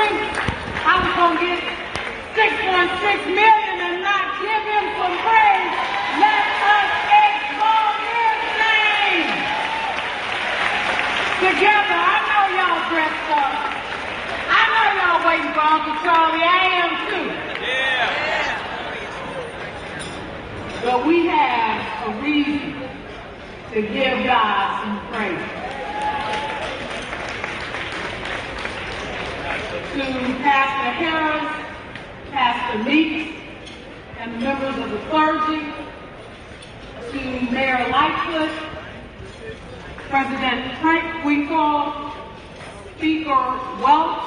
think I was going to get 6.6 million and not give him some praise. Let us exalt his name. Together, I know y'all dressed up. I know y'all waiting for Uncle Charlie. I am too. Yeah. But we have a reason to give God some praise. To Pastor Harris, Pastor Meeks, and the members of the clergy, to Mayor Lightfoot, President Winkle, Speaker Welch,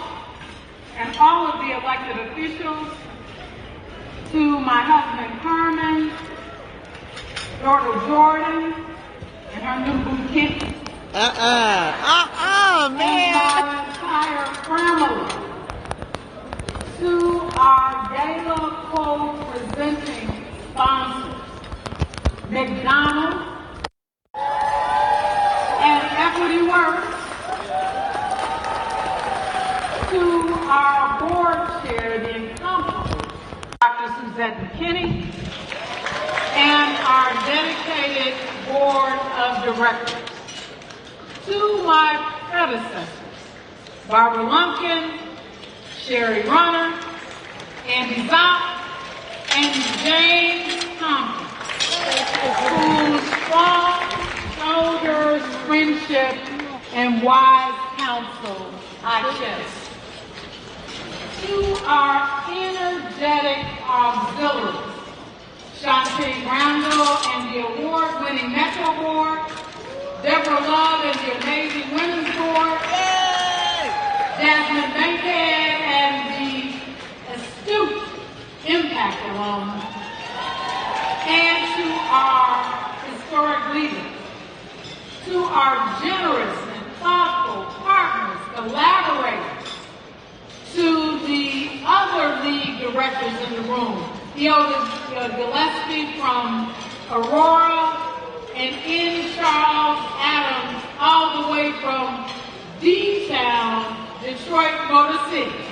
and all of the elected officials, to my husband Carmen, daughter Jordan, and her new bouquet, man. and our entire family. To our gala co-presenting sponsors, McDonald's and Equity Works, to our board chair, the incomparable Dr. Suzette McKinney, and our dedicated board of directors. To my predecessors, Barbara Lumpkin, Sherry Runner, Andy Zopp, and James Tompkins, whose strong shoulders, friendship, and wise counsel I kiss. To our energetic auxiliaries, Shantae Brownville and the award-winning Metro Board, Deborah Love and the amazing Women's Board, Jasmine Bankhead and the astute Impact alum, and to our historic leaders, to our generous and thoughtful partners, collaborators, to the other league directors in the room, Theodore Gillespie from Aurora, and N. Charles Adams, all the way from D-Town, Detroit Motor City.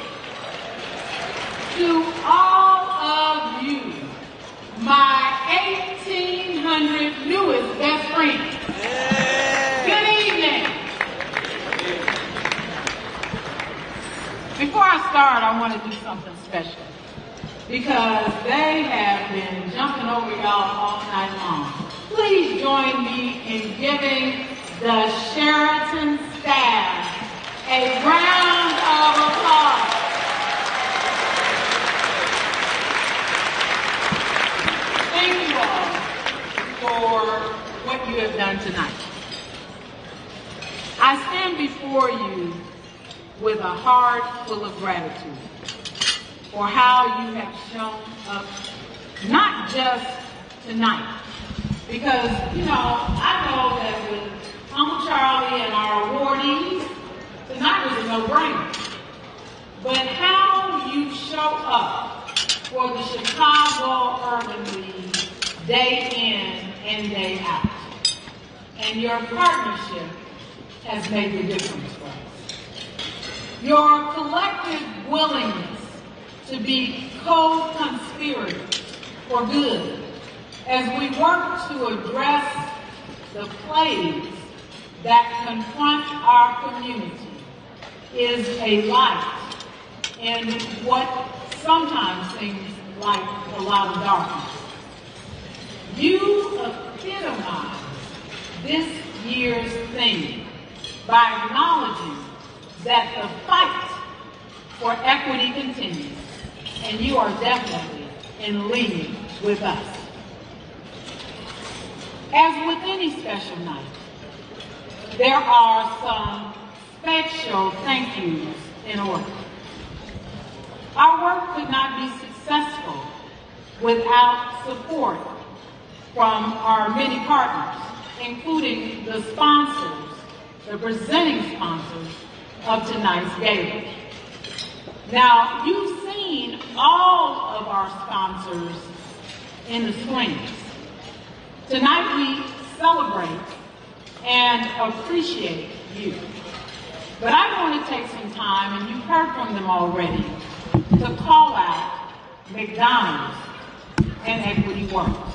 To all of you, my 1,800 newest best friends. Good evening. Before I start, I want to do something special because they have been jumping over y'all all night long. Please join me in giving the Sheraton staff a round of applause. Thank you all for what you have done tonight. I stand before you with a heart full of gratitude for how you have shown up, not just tonight, because, you know, I know that with Uncle Charlie and our awardees, tonight was a no-brainer. But how you show up for the Chicago Urban League day in and day out, and your partnership has made the difference for us. Your collective willingness to be co-conspirators for good as we work to address the plagues that confront our community is a light in what sometimes seems like a lot of darkness. You epitomize this year's theme by acknowledging that the fight for equity continues, and you are definitely in league with us. As with any special night, there are some special thank yous in order. Our work could not be successful without support from our many partners, including the sponsors, the presenting sponsors of tonight's gala. Now, you've seen all of our sponsors in the screens. Tonight we celebrate and appreciate you. But I want to take some time, and you've heard from them already, to call out McDonald's and Equity Works.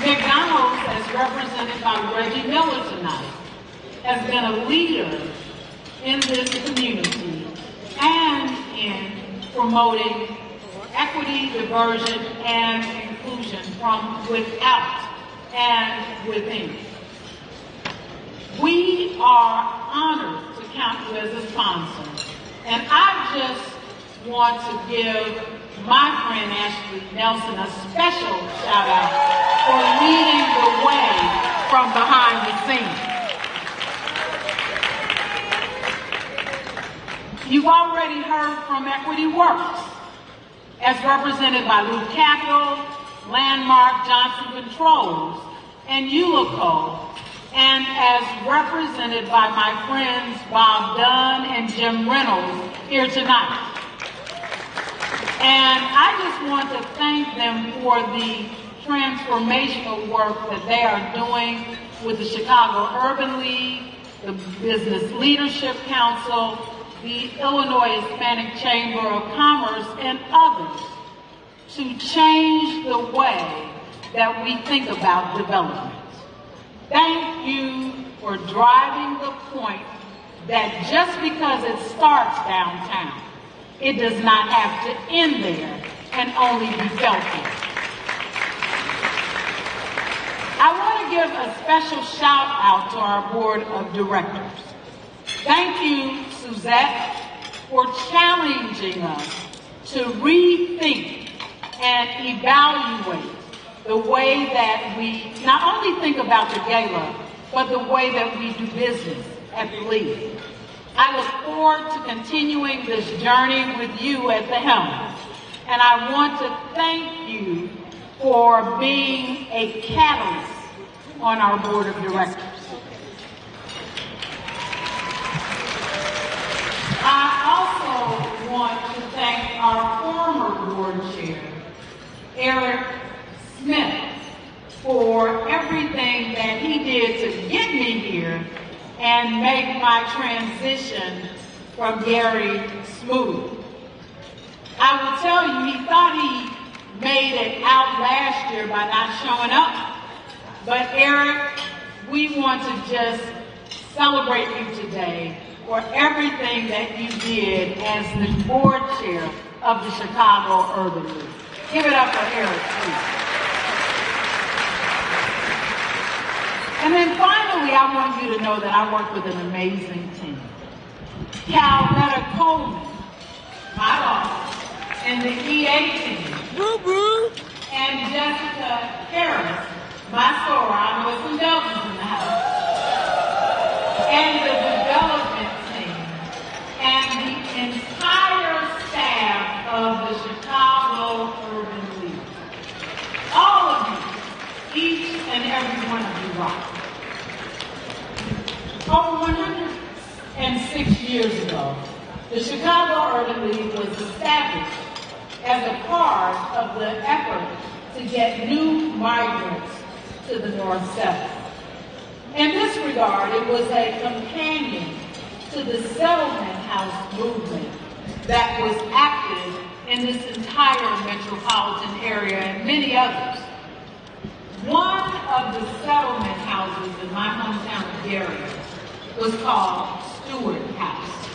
McDonald's, as represented by Reggie Miller tonight, has been a leader in this community and in promoting equity, diversion, and inclusion from without and within. We are honored to count you as a sponsor, and I just want to give my friend Ashley Nelson a special shout out for leading the way from behind the scenes. You've already heard from Equity Works, as represented by Loop Capital, Landmark, Johnson Controls, and Ulico, and as represented by my friends Bob Dunn and Jim Reynolds here tonight. And I just want to thank them for the transformational work that they are doing with the Chicago Urban League, the Business Leadership Council, the Illinois Hispanic Chamber of Commerce, and others to change the way that we think about development. Thank you for driving the point that just because it starts downtown, it does not have to end there and only be felt here. I want to give a special shout out to our board of directors. Thank you, Suzette, for challenging us to rethink and evaluate the way that we not only think about the gala, but the way that we do business at the League. I look forward to continuing this journey with you at the helm. And I want to thank you for being a catalyst on our board of directors. I also want to thank our former board chair, Eric Smith, for everything that he did to get me here and make my transition from Gary smooth. I will tell you, he thought he made it out last year by not showing up. But Eric, we want to just celebrate you today for everything that you did as the board chair of the Chicago Urban League. Give it up for Eric, please. And then finally, I want you to know that I work with an amazing team. Calvetta Coleman, my boss, and the EA team. And Jessica Harris, my soror. I know it's some Belgians in the house. And the development team. And the entire staff of the Chicago Urban League. All of you, each and every one of you rock. Over 106 years ago, the Chicago Urban League was established as a part of the effort to get new migrants to the North 7. In this regard, it was a companion to the settlement house movement that was active in this entire metropolitan area and many others. One of the settlement houses in my hometown of Gary was called Stewart House.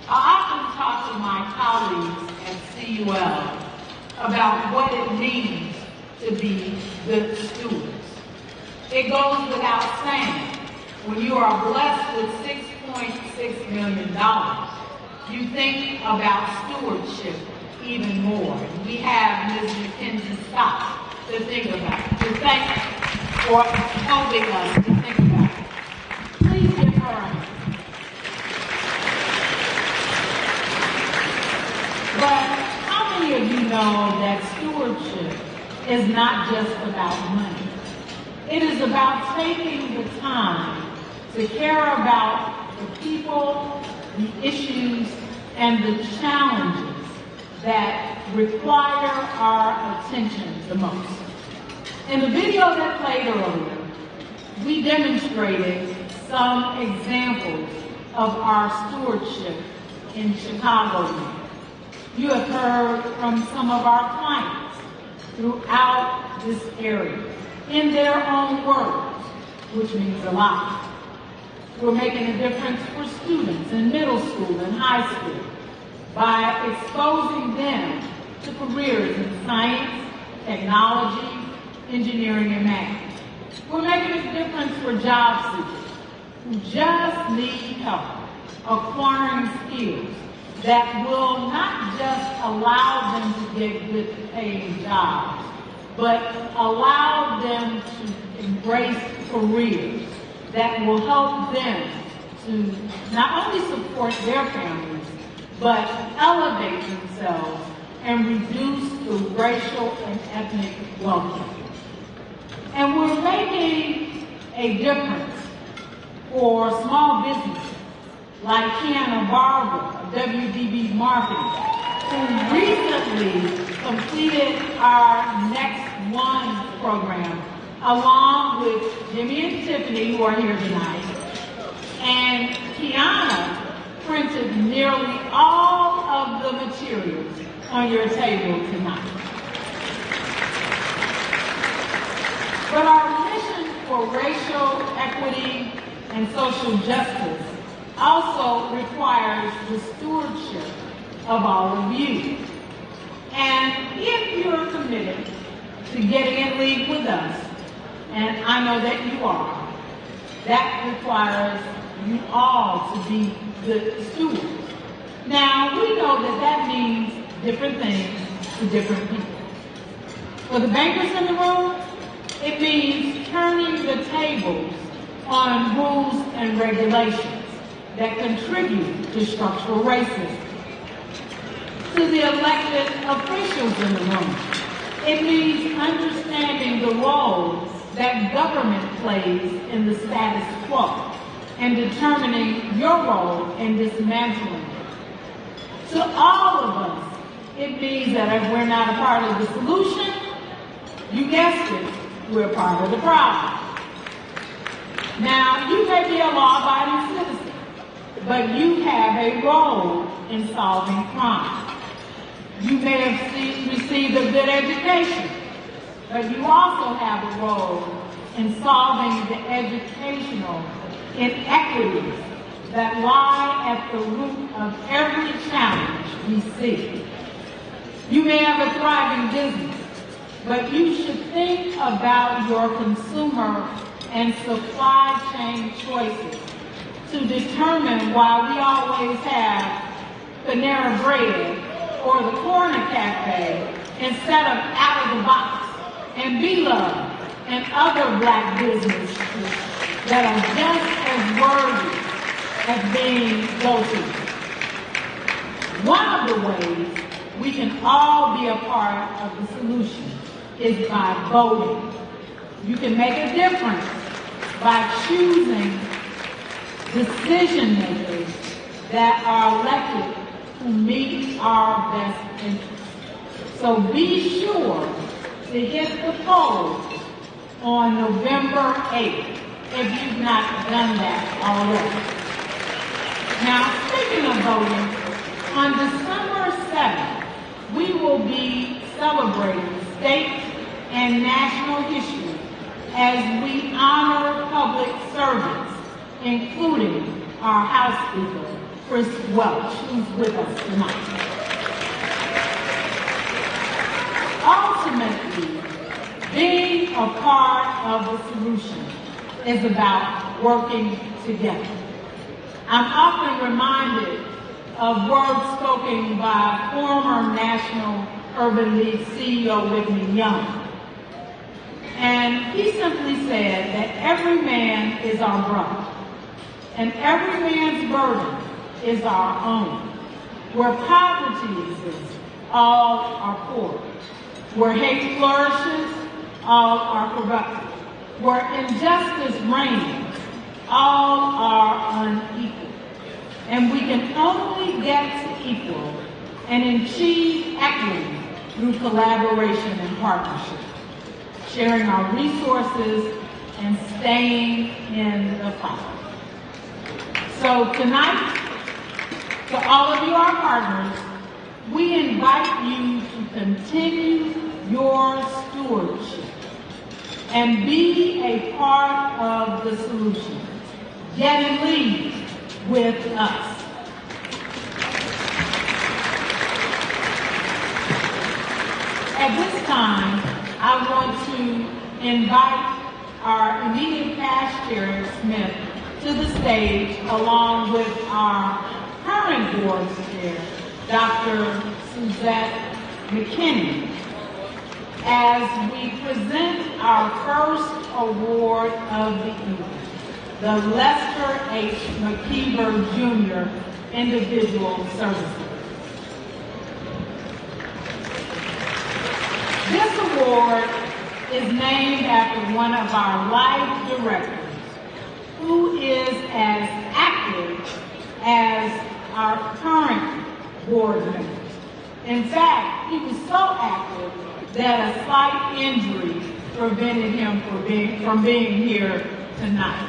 I often talk to my colleagues at CUL about what it means to be good stewards. It goes without saying, when you are blessed with $6.6 million, you think about stewardship even more. We have Ms. Mackenzie Scott to think about, to thank for helping us to think about it. Please give her a hand. But how many of you know that stewardship is not just about money? It is about taking the time to care about the people, the issues, and the challenges that require our attention the most. In the video that played earlier, we demonstrated some examples of our stewardship in Chicago. You have heard from some of our clients throughout this area in their own words, which means a lot. We're making a difference for students in middle school and high school by exposing them to careers in science, technology, engineering, and math. We're making a difference for job seekers who just need help acquiring skills that will not just allow them to get good paying jobs, but allow them to embrace careers that will help them to not only support their families, but elevate themselves and reduce the racial and ethnic wealth gap. And we're making a difference for small businesses like Kiana Barber of WDB Marketing, who recently completed our Next One program along with Jimmy and Tiffany, who are here tonight. And Kiana printed nearly all of the materials on your table tonight. But our mission for racial equity and social justice also requires the stewardship of all of you. And if you're committed to getting in league with us, and I know that you are, that requires you all to be good stewards. Now, we know that that means different things to different people. For the bankers in the room, it means turning the tables on rules and regulations that contribute to structural racism. To the elected officials in the room, it means understanding the role that government plays in the status quo and determining your role in dismantling it. To all of us, it means that if we're not a part of the solution, you guessed it, we're part of the problem. Now, you may be a law-abiding citizen, but you have a role in solving crime. You may have received a good education, but you also have a role in solving the educational inequities that lie at the root of every challenge we see. You may have a thriving business, but you should think about your consumer and supply chain choices to determine why we always have Panera Bread or the Corner Cafe instead of Out of the Box and Be Love and other black businesses that are just as worthy of being go-to. One of the ways we can all be a part of the solution is by voting. You can make a difference by choosing decision makers that are elected who meet our best interests. So be sure to hit the polls on November 8th if you've not done that already. Now, speaking of voting, on December 7th, we will be celebrating state and national history as we honor public servants, including our House Speaker, Chris Welch, who's with us tonight. Ultimately, being a part of the solution is about working together. I'm often reminded of words spoken by former National Urban League CEO Whitney Young. And he simply said that every man is our brother, and every man's burden is our own. Where poverty exists, all are poor. Where hate flourishes, all are corrupted. Where injustice reigns, all are unequal. And we can only get to equal and achieve equity through collaboration and partnership, sharing our resources and staying in the fight. So tonight, to all of you, our partners, we invite you to continue your stewardship and be a part of the solution. Get and lead with us. At this time, I want to invite our immediate past chair, Smith, to the stage, along with our current board chair, Dr. Suzette McKinney, as we present our first award of the evening, the Lester H. McKeever Jr. Individual Services. This award is named after one of our life directors, who is as active as our current board members. In fact, he was so active that a slight injury prevented him from being here tonight.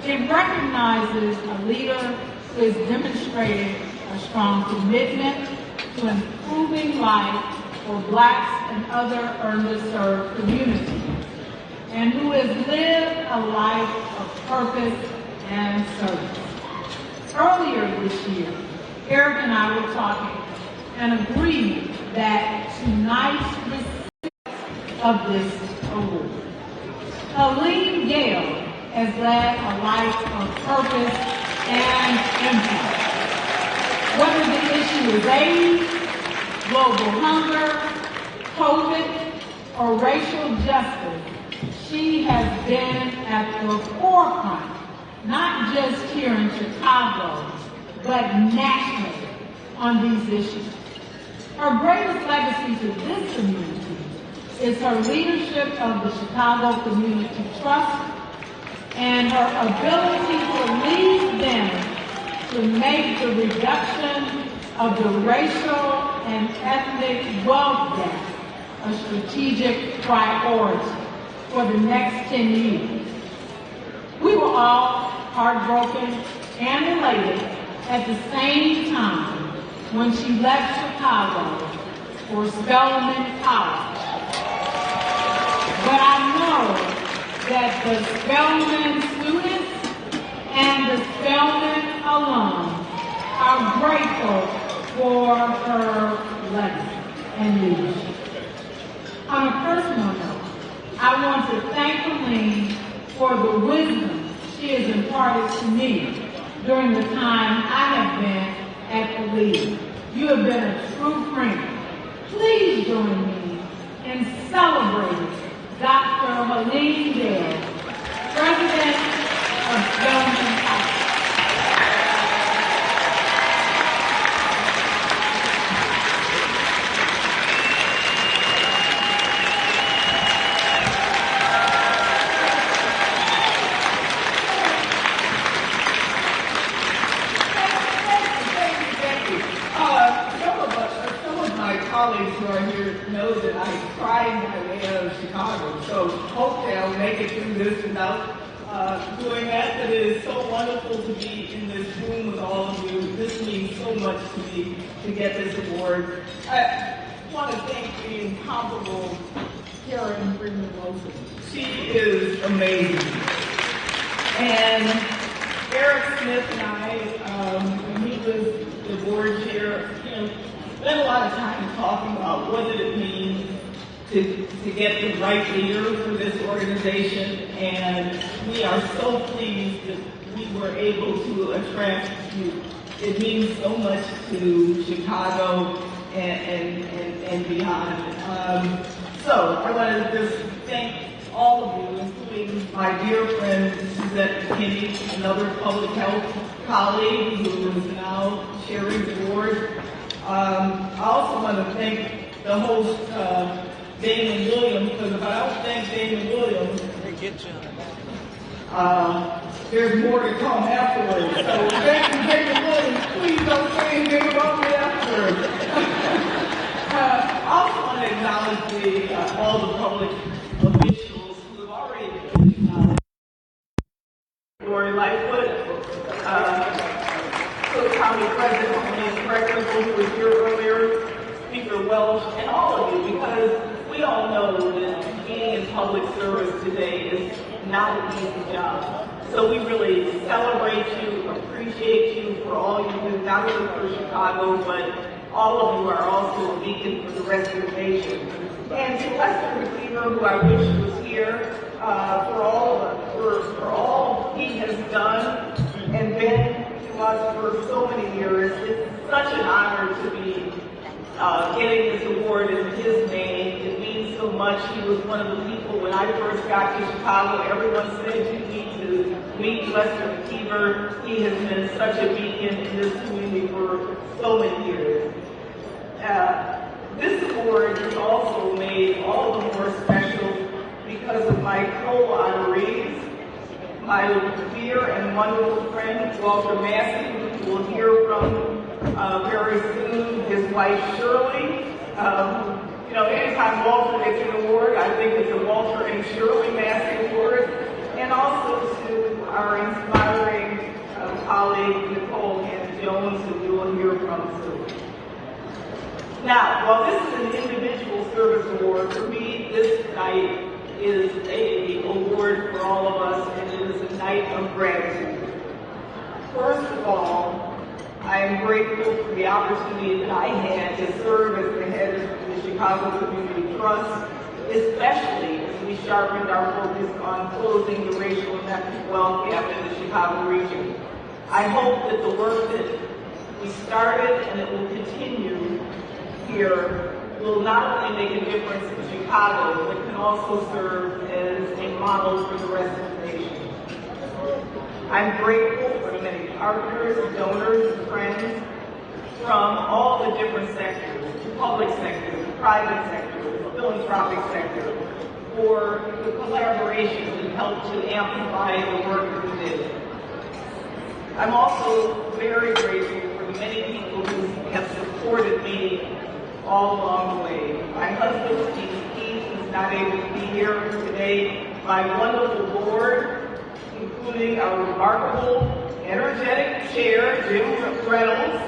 It recognizes a leader who has demonstrated a strong commitment to improving life for Blacks and other underserved communities, and who has lived a life of purpose and service. Earlier this year, Eric and I were talking and agreed that tonight's recipient of this award, Helene Gale, has led a life of purpose and impact. Whether the issue is AIDS, global hunger, COVID, or racial justice, she has been at the forefront, not just here in Chicago, but nationally on these issues. Her greatest legacy to this community is her leadership of the Chicago Community Trust and her ability to lead them to make the reduction of the racial and ethnic wealth gap a strategic priority for the next 10 years. We were all heartbroken and elated at the same time when she left Chicago for Spelman College. But I know that the Spelman students and the Spelman alum are grateful for her legacy and leadership. On a personal note, I want to thank Helene for the wisdom she has imparted to me during the time I have been at the League. You have been a true friend. Please join me in celebrating Dr. Helene Gale, President of Spelman College. Colleagues who are here know that I cried my way out of Chicago, so hopefully I'll make it through this without doing that. But it is so wonderful to be in this room with all of you. This means so much to me to get this award. I want to thank the incomparable Karen Freeman Wilson. She is amazing. And Eric Smith and I, when he was the board chair, spent a lot of time talking about what did it mean to get the right leader for this organization, and we are so pleased that we were able to attract you. It means so much to Chicago and beyond. So I want to just thank all of you, including my dear friend Suzette McKinney, another public health colleague who is now sharing the board. I also want to thank the host, Damon Williams, because if I don't thank Damon Williams, there's more to come afterwards. So thank you, Damon Williams. Please don't say anything about me afterwards. I also want to acknowledge all the public officials who have already County President Denise Freckles, who was here earlier, Speaker Welch, and all of you, because we all know that being in public service today is not an easy job. So we really celebrate you, appreciate you for all you do, not only for Chicago, but all of you are also a beacon for the rest of the nation. And to Lester Receiver, who I wish was here, for all he has done and been to us for so many years. It's such an honor to be getting this award in his name. It means so much. He was one of the people when I first got to Chicago. Everyone said you need to meet Lester Receiver. He has been such a beacon in this community for so many years. This award is also made all the more special because of my co-honorees, my dear and wonderful friend, Walter Massey, who you will hear from very soon, his wife, Shirley. Anytime Walter gets an award, I think it's a Walter and Shirley Massey Award, and also to our inspiring colleague, Nicole Hannah-Jones, who you will hear from soon. Now, while this is an individual service award, for me, this night is an award for all of us, and it is a night of gratitude. First of all, I am grateful for the opportunity that I had to serve as the head of the Chicago Community Trust, especially as we sharpened our focus on closing the racial and ethnic wealth gap in the Chicago region. I hope that the work that we started and that will continue here will not only make a difference in Chicago, but can also serve as a model for the rest of the nation. I'm grateful for the many partners, donors, and friends from all the different sectors, the public sector, the private sector, the philanthropic sector, for the collaboration that helped to amplify the work that we did. I'm also very grateful for the many people who have supported me all along the way. My husband, Steve Keith, is not able to be here today. My wonderful board, including our remarkable, energetic chair, Jim Reynolds,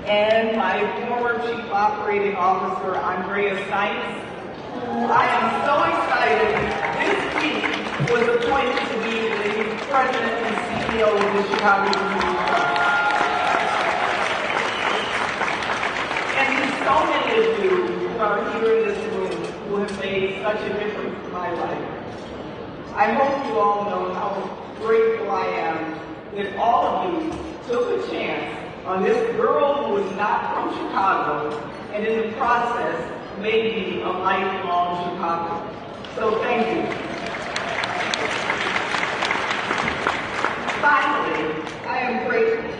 and my former Chief Operating Officer, Andrea Seitz, who I am so excited this week was appointed to be the President and CEO of the Chicago Community Trust. So many of you who are here in this room who have made such a difference in my life. I hope you all know how grateful I am that all of you took a chance on this girl who was not from Chicago and in the process made me a lifelong Chicagoan. So thank you. Finally, I am grateful.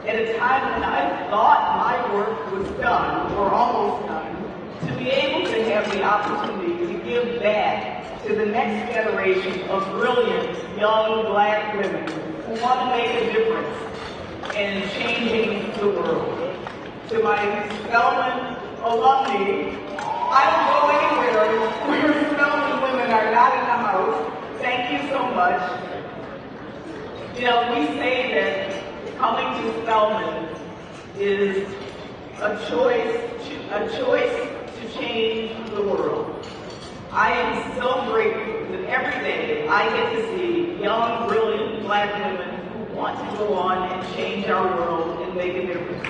At a time when I thought my work was done, or almost done, to be able to have the opportunity to give back to the next generation of brilliant young Black women who want to make a difference in changing the world. To my Spelman alumni, I don't go anywhere where Spelman women are not in the house. Thank you so much. We say that coming to Spelman is a choice to change the world. I am so grateful that every day I get to see young, brilliant Black women who want to go on and change our world and make a difference.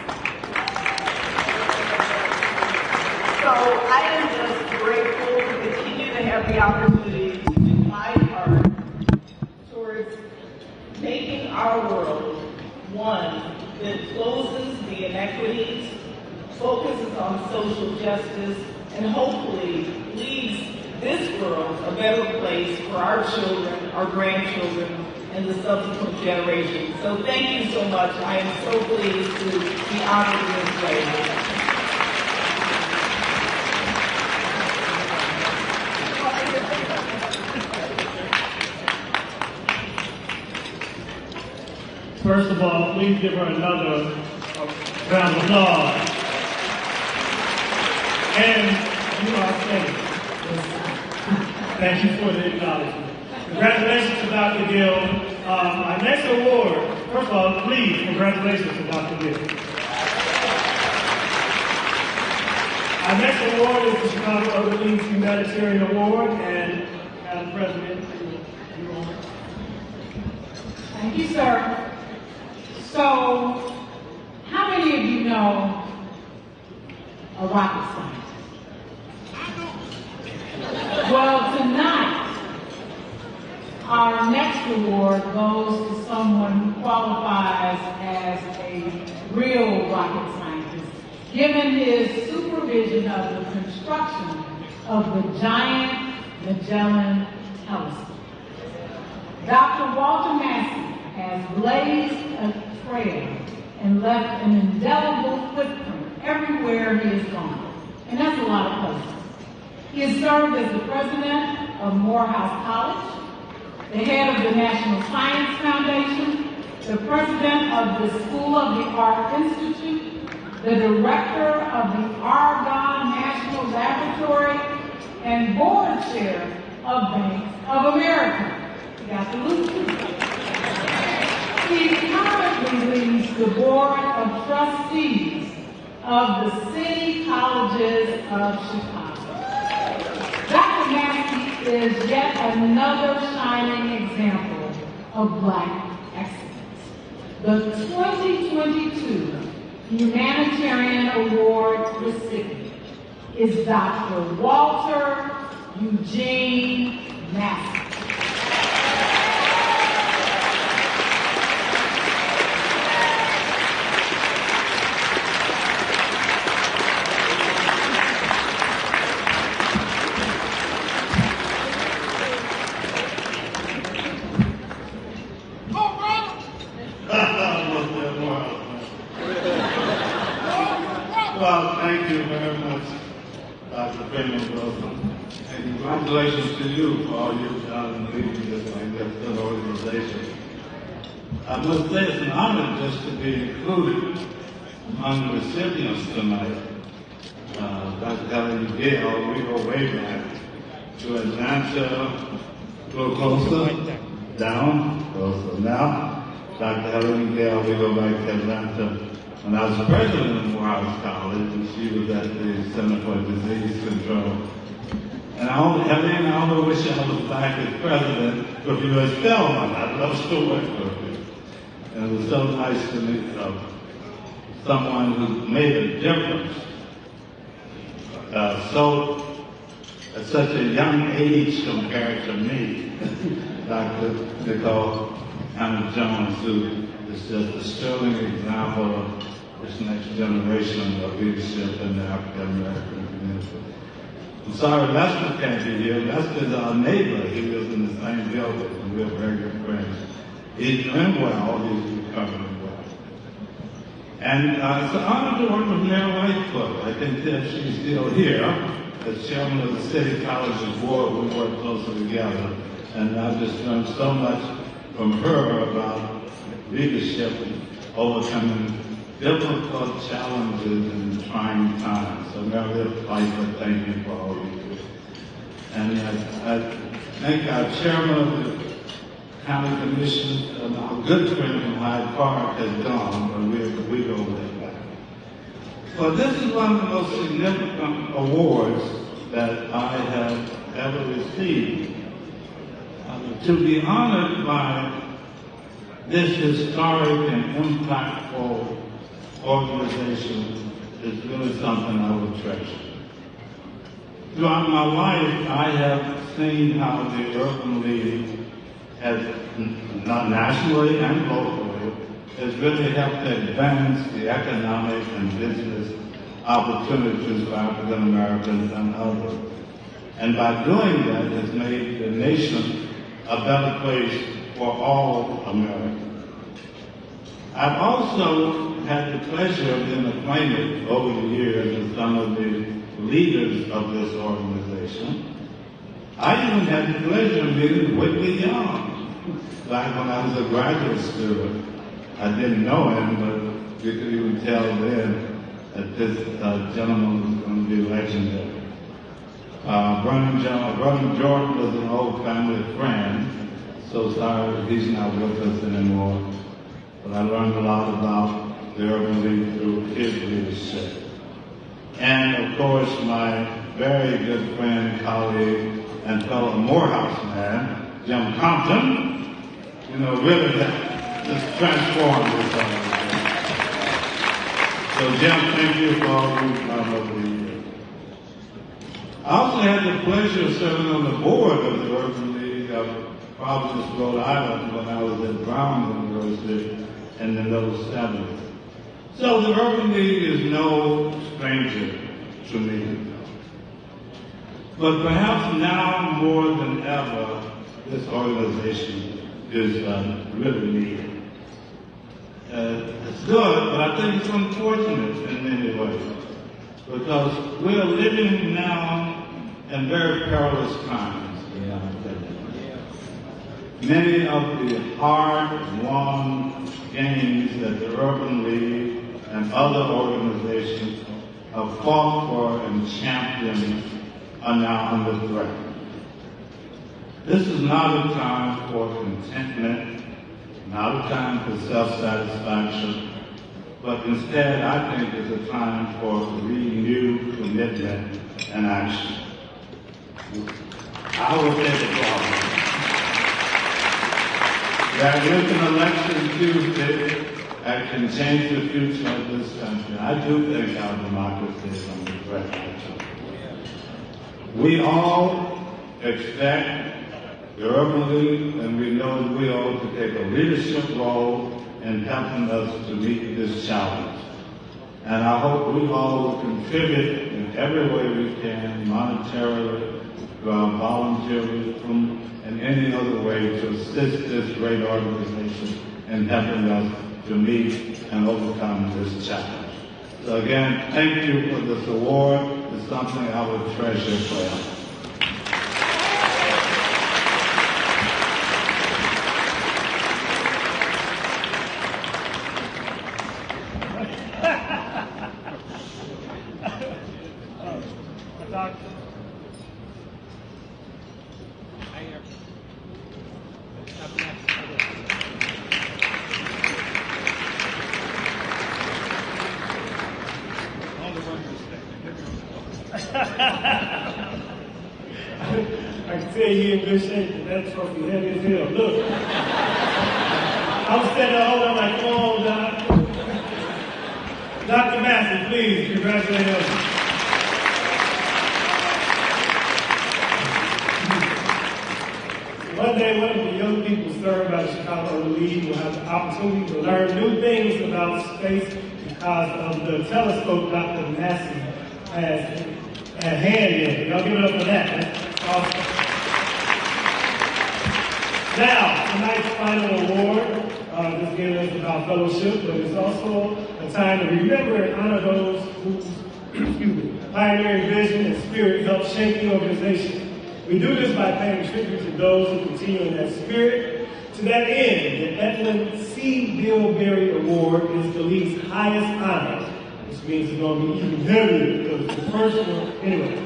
So I am just grateful to continue to have the opportunity to do my part towards making our world one that closes the inequities, focuses on social justice, and hopefully leaves this world a better place for our children, our grandchildren, and the subsequent generations. So thank you so much. I am so pleased to be honored in this way. First of all, please give her another round of applause. And you are safe. Thank you for the acknowledgement. Congratulations to Dr. Gill. Our next award First of all, please, congratulations to Dr. Gibbs. Our next award is the Chicago Urban League's Humanitarian Award, and Madam President, you on it. Thank you, sir. So, how many of you know a rocket scientist? Well, tonight, our next award goes to someone who qualifies as a real rocket scientist, given his supervision of the construction of the giant Magellan telescope. Dr. Walter Massey has blazed a trail and left an indelible footprint everywhere he has gone, and that's a lot of places. He has served as the president of Morehouse College, the head of the National Science Foundation, the president of the School of the Art Institute, the director of the Argonne National Laboratory, and board chair of Banks of America. You got to lose it. He currently leads the board of trustees of the City Colleges of Chicago. Dr. Massey is yet another shining example of Black excellence. The 2022 Humanitarian Award recipient is Dr. Walter Eugene Massey. Well, thank you very much, Dr. Freeman Wilson. And congratulations to you for all you've done in leading this magnificent organization. I must say it's an honor just to be included among the recipients tonight. Dr. Helen Gale, we go way back to Atlanta, a little closer, down, closer. Now, Dr. Helen Gale, we go back to Atlanta. When I was president of Morehouse College, and she was at the Center for Disease Control. And I only wish I was back as president with you as Spelman. I'd love to work with you. And it was so nice to meet someone who made a difference. At such a young age compared to me, Dr. Nicole Hannah-Jones, who is just a sterling example of this next generation of leadership in the African American community. I'm sorry Lester can't be here. Lester's our neighbor. He lives in the same building, and we're very good friends. He's doing well. He's recovering well. And it's an honor to work with Mayor Lightfoot. I think that she's still here. As chairman of the City College's board, we work closely together. And I've just learned so much from her about leadership and overcoming difficult challenges in trying times. So Mayor Lightfoot, thank you for all you do. And I thank our chairman of the county commission, our good friend from Hyde Park has gone, but we go way back. Well, this is one of the most significant awards that I have ever received. To be honored by this historic and impactful organization is really something I would treasure. Throughout my life, I have seen how the Urban League has, not nationally and locally, has really helped to advance the economic and business opportunities for African Americans and others. And by doing that, has made the nation a better place for all Americans. I've also had the pleasure of being acquainted over the years with some of the leaders of this organization. I even had the pleasure of meeting Whitney Young, like when I was a graduate student. I didn't know him, but you could even tell then that this gentleman was going to be legendary. Vernon Jordan was an old family friend, so sorry he's not with us anymore. but I learned a lot about the Urban League through his leadership. And of course, my very good friend, colleague, and fellow Morehouse man, Jim Compton, really just transformed this organization. So Jim, thank you for all you've done over the years. I also had the pleasure of serving on the board of the Urban League of Providence, Rhode Island, when I was at Brown University in the middle 70s. So the Urban League is no stranger to me. But perhaps now more than ever, this organization is really needed. It's good, but I think it's unfortunate in many ways, because we're living now in very perilous times in the United States. Many of the hard-won gains that the Urban League and other organizations have fought for and championed are now under threat. This is not a time for contentment, not a time for self-satisfaction, but instead I think it's a time for renewed commitment and action. I will take a problem. There is an election Tuesday that can change the future of this country. I do think our democracy is under threat. We all expect the Urban League, and we know that we ought to take a leadership role in helping us to meet this challenge. And I hope we all will contribute in every way we can, monetarily, through our volunteerism, and any other way to assist this great organization in helping us to meet and overcome this challenge. So again, thank you for this award. It's something I will treasure forever. I can tell you in good shape, but that trophy heavy as hell. Look, I'm standing there holding on like, come on, Doc. Dr. Massey, please, congratulate us. One day, one of the young people served by the Chicago Urban League will have the opportunity to learn new things about space because of the telescope Dr. Massey has at hand here. Y'all give it up for that. That's awesome. Now, tonight's final award, this again is about fellowship, but it's also a time to remember and honor those whose pioneering vision and spirit helped shape the organization. We do this by paying tribute to those who continue in that spirit. To that end, the Edwin C. Bilberry Award is the League's highest honor, which means it's going to be even heavier because the first one, anyway.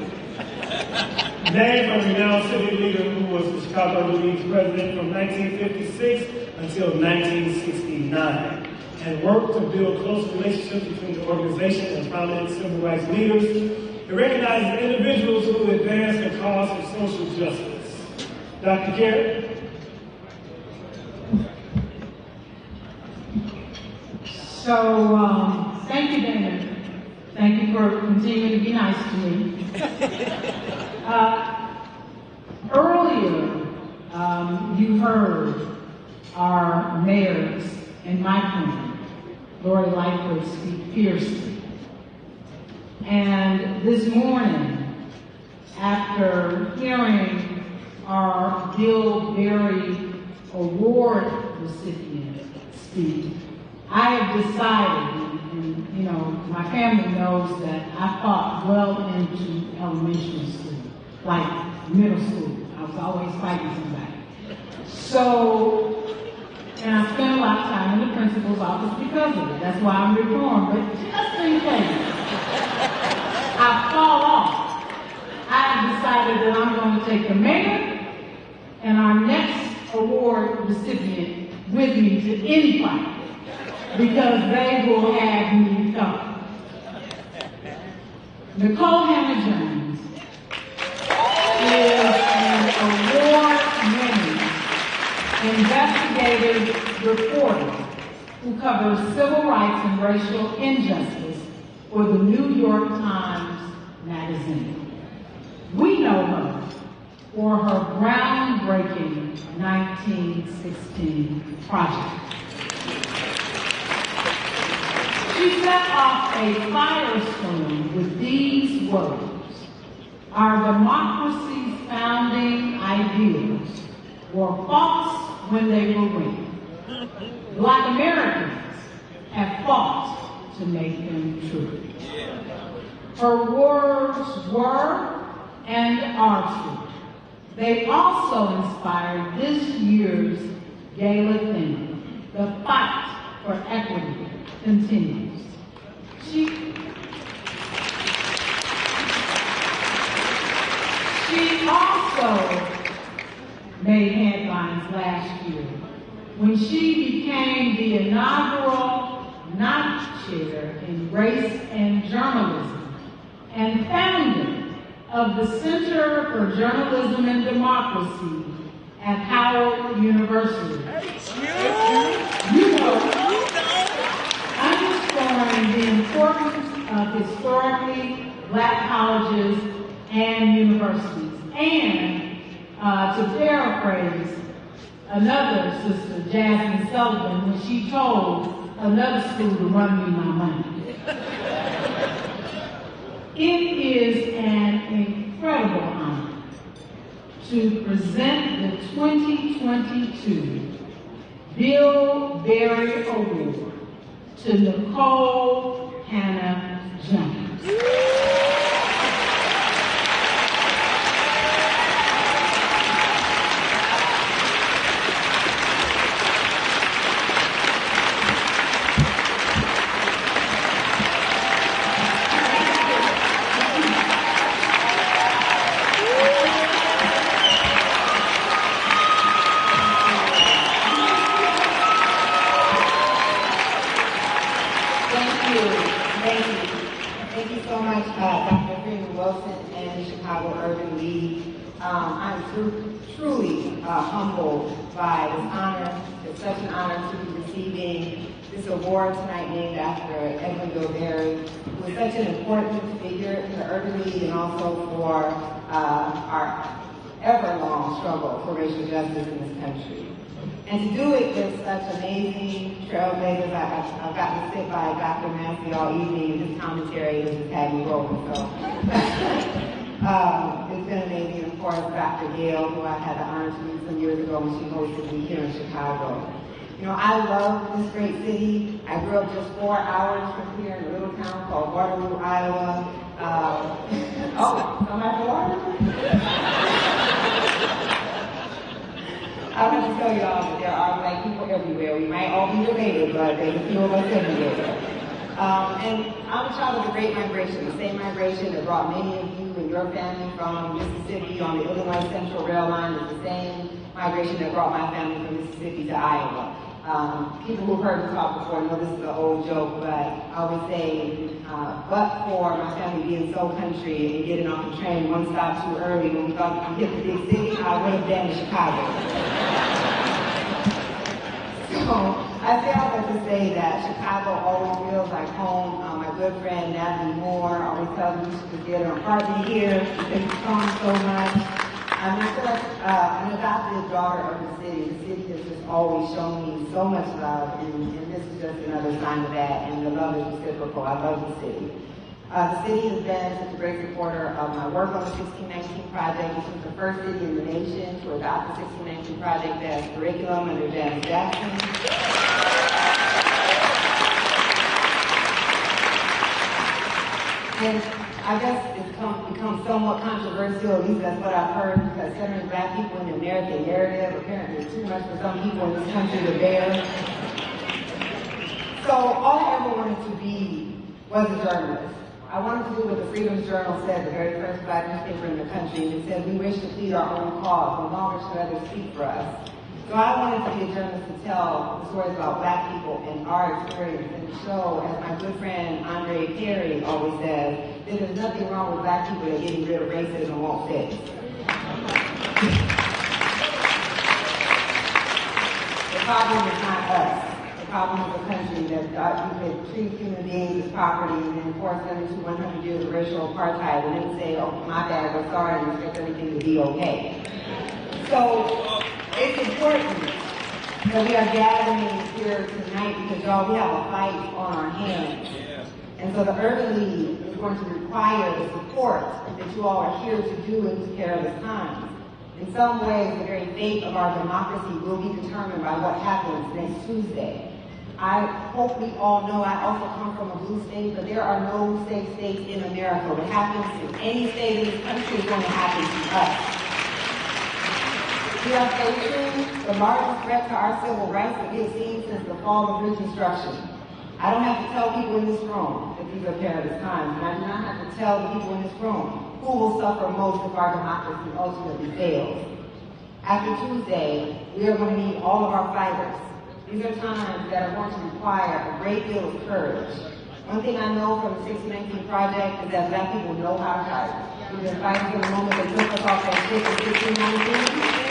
Named from a renowned civic leader who was the Chicago Urban League's president from 1956 until 1969, and worked to build close relationships between the organization and prominent civil rights leaders. It recognizes individuals who advance the cause of social justice. Dr. Karen? So, thank you, Dana. Thank you for continuing to be nice to me. Earlier, you heard our mayors and my friend, Lori Lightfoot, speak fiercely. And this morning, after hearing our Bilberry Award recipient speak, I have decided, and you know, my family knows that I fought well into elementary school, like middle school. I was always fighting somebody. So, and I spent a lot of time in the principal's office because of it. That's why I'm reformed. But just in case I fall off, I have decided that I'm going to take the mayor and our next award recipient with me to any fight. because they will have me covered. Nicole Hannah James is an award-winning investigative reporter who covers civil rights and racial injustice for the New York Times Magazine. We know her for her groundbreaking 1916 project. She set off a firestorm with these words: "Our democracy's founding ideals were false when they were real. Black Americans have fought to make them true." Her words were and are true. They also inspired this year's gala theme: "The fight for equity continues." She also made headlines last year when she became the inaugural Knight Chair in Race and Journalism and founder of the Center for Journalism and Democracy at Howard University. You know, underscoring the importance of historically Black colleges and universities, and to paraphrase another sister, Jasmine Sullivan, when she told another school to run me my money. It is an incredible honor to present the 2022 Bill Berry Award to Nicole Hannah James. Thank you so much, Dr. Freeman Wilson and the Chicago Urban League. I'm truly humbled by this honor. It's such an honor to be receiving this award tonight named after Edwin Bill Berry, who is such an important figure in the Urban League and also for our ever-long struggle for racial justice in this country. And to do it with such amazing trailblazers, I've gotten to sit by Dr. Massey all evening, and his commentary has just had me rolling. So it's been amazing. And of course, Dr. Gail, who I had the honor to meet some years ago when she hosted me here in Chicago. You know, I love this great city. I grew up just 4 hours from here in a little town called Waterloo, Iowa. Somebody from Waterloo? I want to tell you all that there are Black people everywhere. We might all be related, but there's a few of us everywhere. And I'm a child of the Great Migration, the same migration that brought many of you and your family from Mississippi on the Illinois Central Rail Line is the same migration that brought my family from Mississippi to Iowa. People who've heard me talk before know this is an old joke, but I always say, but for my family being so country and getting off the train one stop too early when we thought we could hit the big city, I would have been in Chicago. So I say all that to say that Chicago always feels like home. My good friend Natalie Moore always tells me she could get her apartment here. She thinks it's home so much. I'm an adopted daughter of the city. The city has just always shown me so much love, and this is just another sign of that, and the love is reciprocal. I love the city. The city has been such a great supporter of my work on the 1619 Project. This was the first city in the nation to adopt the 1619 Project as curriculum under Janice Jackson. And I guess it's become somewhat controversial, at least that's what I've heard, because centering Black people in the American narrative apparently is too much for some people in this country to bear. So all I ever wanted to be was a journalist. I wanted to do what the Freedom Journal said, the very first Black newspaper in the country, and it said, "We wish to plead our own cause, no longer should others speak for us." So So I wanted to be a journalist to tell the stories about black people and our experience and to show, as my good friend Andre Perry always says, that there's nothing wrong with black people that getting rid of racism won't fix. The problem is not us. The problem is the country that we could treat human beings as property and then force them into 100 years of racial apartheid and then say, oh, my bad, we're sorry, and expect everything to be okay. So it's important that we are gathering here tonight because, y'all, we have a fight on our hands. And so the Urban League is going to require the support that you all are here to do in these perilous times. In some ways, the very fate of our democracy will be determined by what happens next Tuesday. I hope we all know I also come from a blue state, but there are no safe states in America. What happens in any state in this country is going to happen to us. We are facing the largest threat to our civil rights that we have seen since the fall of Reconstruction. I don't have to tell people in this room that these are perilous times, and I do not have to tell the people in this room who will suffer most if our democracy ultimately fails. After Tuesday, we are going to need all of our fighters. These are times that are going to require a great deal of courage. One thing I know from the 1619 Project is that black people know how to fight. We've been fighting from the moment they took us off that ship in 1619.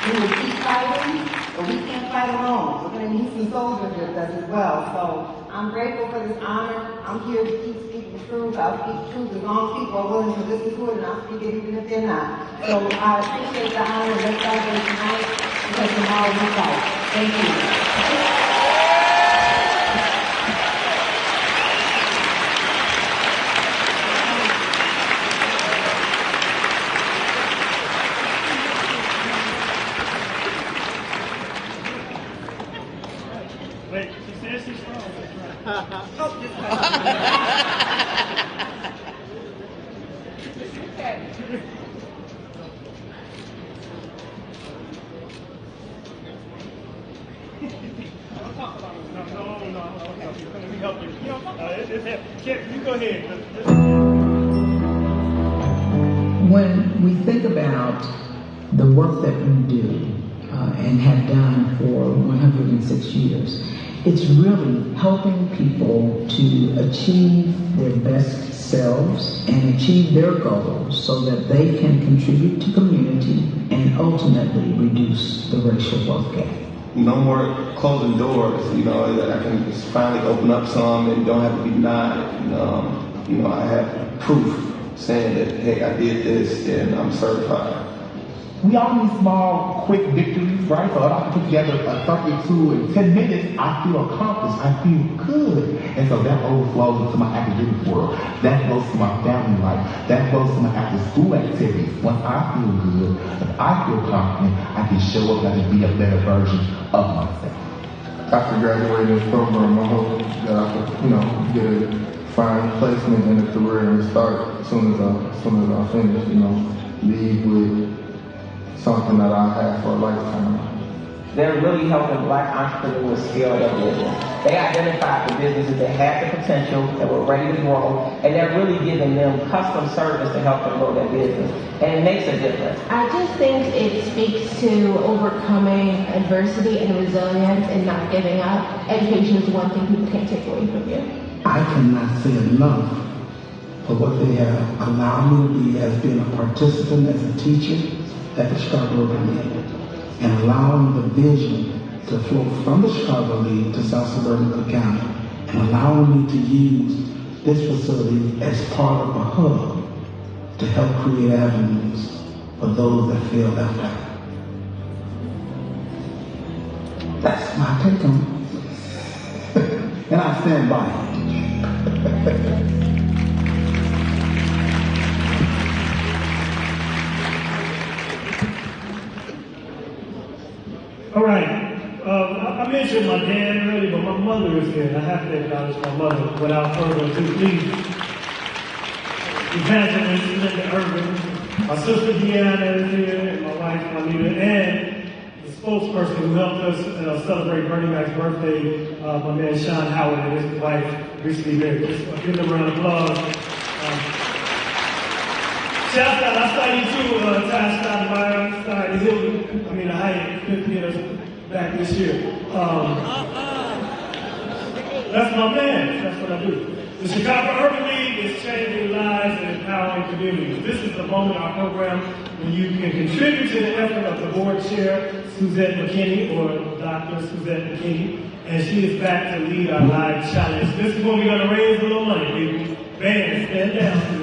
We will keep fighting, but we can't fight alone. We're going to need some soldiers with us as well. So I'm grateful for this honor. I'm here to keep speaking truth. I'll speak truth as long as people are willing to listen to it, and I'll speak it even if they're not. So I appreciate the honor. Let's celebrate tonight because tomorrow we fight. Thank you. Wait, she says she's strong. Let me help you. You go ahead. When we think about the work that we do and have done for 106 years, it's really helping people to achieve their best selves and achieve their goals so that they can contribute to community and ultimately reduce the racial wealth gap. No more closing doors, that I can just finally open up some and don't have to be denied. I have proof saying that, hey, I did this and I'm certified. We all need small, quick victories, right? So I can put together a 32 in 10 minutes, I feel accomplished, I feel good. And so that overflows into my academic world. That goes to my family life. That goes to my after school activities. Once I feel good, if I feel confident, I can show up and I can be a better version of myself. After graduating this program, I hope that I can, get a fine placement in a career and start as soon as I finish, leave with something that I have for a lifetime. They're really helping black entrepreneurs scale their business. They identified the businesses that had the potential, that were ready to grow, and they're really giving them custom service to help them grow their business. And it makes a difference. I just think it speaks to overcoming adversity and resilience and not giving up. Education is one thing people can't take away from you. I cannot say enough for what they have allowed me to be as being a participant, as a teacher at the Chicago Urban League, and allowing the vision to flow from the Chicago League to South Suburban Cook County, and allowing me to use this facility as part of a hub to help create avenues for those that feel left out. That's my take on it. And I stand by it. All right. I mentioned my dad earlier, but my mother is here, and I have to acknowledge my mother. Without further ado, please. Evangelist Linda Irvin, my sister Deanna is here, and my wife Juanita, and the spokesperson who helped us celebrate Bernie Mac's birthday, my man Sean Howard and his wife recently married. Just give them a round of applause. Shout out, I saw you too, Ty Stoudemire, started Hilton. I mean, the Hyatt, get us back this year. That's my man. That's what I do. The Chicago Urban League is changing lives and empowering communities. This is the moment in our program when you can contribute to the effort of the board chair, Suzette McKinney, or Dr. Suzette McKinney, and she is back to lead our live challenge. This is when we're going to raise a little money, baby. Band, stand down.